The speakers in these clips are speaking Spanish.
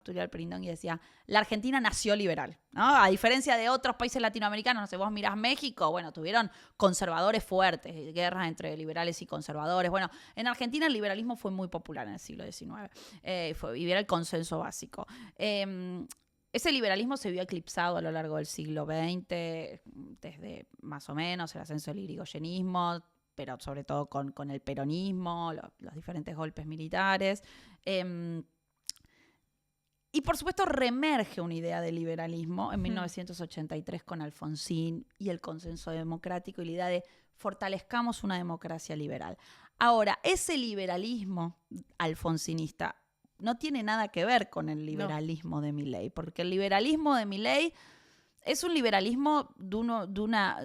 Turial Perindón y decía, la Argentina nació liberal, ¿no? A diferencia de otros países latinoamericanos, no sé, vos mirás México, bueno, tuvieron conservadores fuertes, guerras entre liberales y conservadores. Bueno, en Argentina el liberalismo fue muy popular en el siglo XIX, y era el consenso básico. Ese liberalismo se vio eclipsado a lo largo del siglo XX, desde más o menos el ascenso del irigoyenismo, pero sobre todo con el peronismo, los diferentes golpes militares. Y por supuesto reemerge una idea de liberalismo en 1983 con Alfonsín y el consenso democrático y la idea de fortalezcamos una democracia liberal. Ahora, ese liberalismo alfonsinista no tiene nada que ver con el liberalismo de Milei, porque el liberalismo de Milei es un liberalismo de una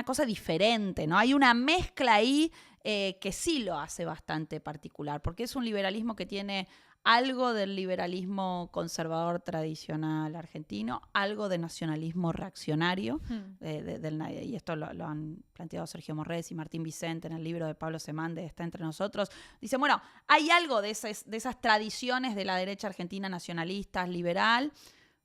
cosa diferente, ¿no? Hay una mezcla ahí que sí lo hace bastante particular, porque es un liberalismo que tiene algo del liberalismo conservador tradicional argentino, algo de nacionalismo reaccionario, y esto lo han planteado Sergio Morrés y Martín Vicente en el libro de Pablo Semán de Está entre nosotros. Dicen, bueno, hay algo de esas tradiciones de la derecha argentina nacionalista, liberal,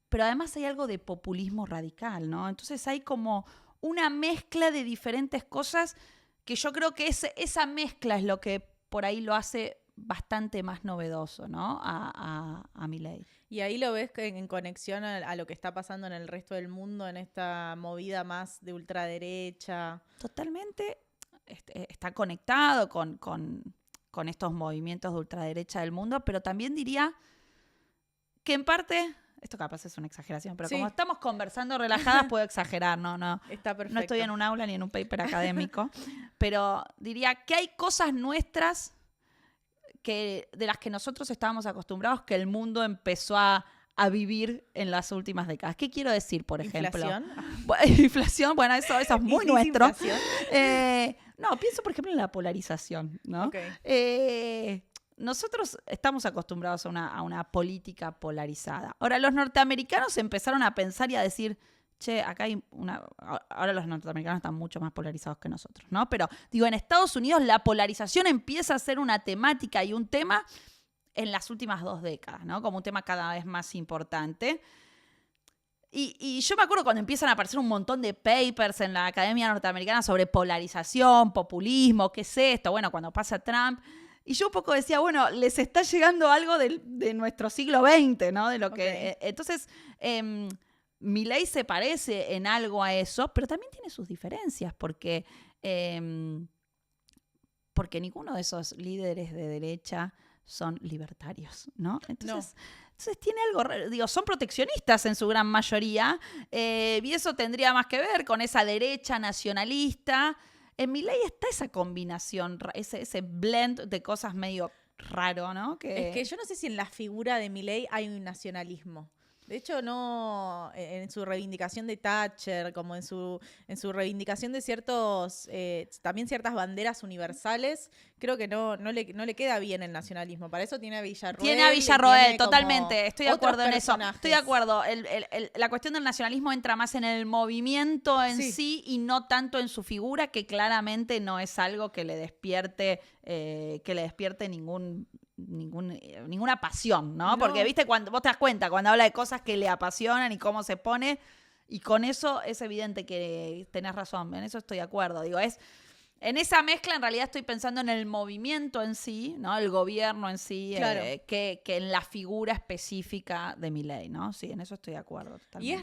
pero además hay algo de populismo radical, ¿no? Entonces hay como una mezcla de diferentes cosas que yo creo que esa mezcla es lo que por ahí lo hace bastante más novedoso, ¿no? A Milei. Y ahí lo ves en conexión a lo que está pasando en el resto del mundo, en esta movida más de ultraderecha. Totalmente está conectado con estos movimientos de ultraderecha del mundo, pero también diría que en parte, esto capaz es una exageración, pero como estamos conversando relajadas puedo exagerar, no está perfecto. No estoy en un aula ni en un paper académico, pero diría que hay cosas nuestras de las que nosotros estábamos acostumbrados que el mundo empezó a vivir en las últimas décadas. ¿Qué quiero decir, por ejemplo? Inflación, bueno, eso es muy nuestro. No, pienso, por ejemplo, en la polarización, ¿no? Okay. Nosotros estamos acostumbrados a una política polarizada. Ahora, los norteamericanos empezaron a pensar y a decir, che, acá hay ahora los norteamericanos están mucho más polarizados que nosotros, ¿no? Pero, digo, en Estados Unidos la polarización empieza a ser una temática y un tema en las últimas 2 décadas, ¿no? Como un tema cada vez más importante. Y yo me acuerdo cuando empiezan a aparecer un montón de papers en la Academia Norteamericana sobre polarización, populismo, ¿qué es esto? Bueno, cuando pasa Trump. Y yo un poco decía, bueno, les está llegando algo de nuestro siglo XX, ¿no? De lo que. Entonces, Milei se parece en algo a eso, pero también tiene sus diferencias, porque ninguno de esos líderes de derecha son libertarios, ¿no? Entonces tiene algo, digo, son proteccionistas en su gran mayoría, y eso tendría más que ver con esa derecha nacionalista. En Milei está esa combinación, ese blend de cosas medio raro, ¿no? Es que yo no sé si en la figura de Milei hay un nacionalismo. De hecho, no en su reivindicación de Thatcher, como en su reivindicación de también ciertas banderas universales, creo que no le queda bien el nacionalismo. Para eso tiene a Villarroel. Tiene a Villarroel, totalmente. Estoy de acuerdo en eso. Estoy de acuerdo. La cuestión del nacionalismo entra más en el movimiento en sí y no tanto en su figura, que claramente no es algo que le despierte ninguna pasión, ¿no? Porque, viste, cuando vos te das cuenta, cuando habla de cosas que le apasionan y cómo se pone, y con eso es evidente que tenés razón, en eso estoy de acuerdo. Digo, en esa mezcla en realidad estoy pensando en el movimiento en sí, ¿no? El gobierno en sí, claro. que en la figura específica de Milei, ¿no? Sí, en eso estoy de acuerdo totalmente.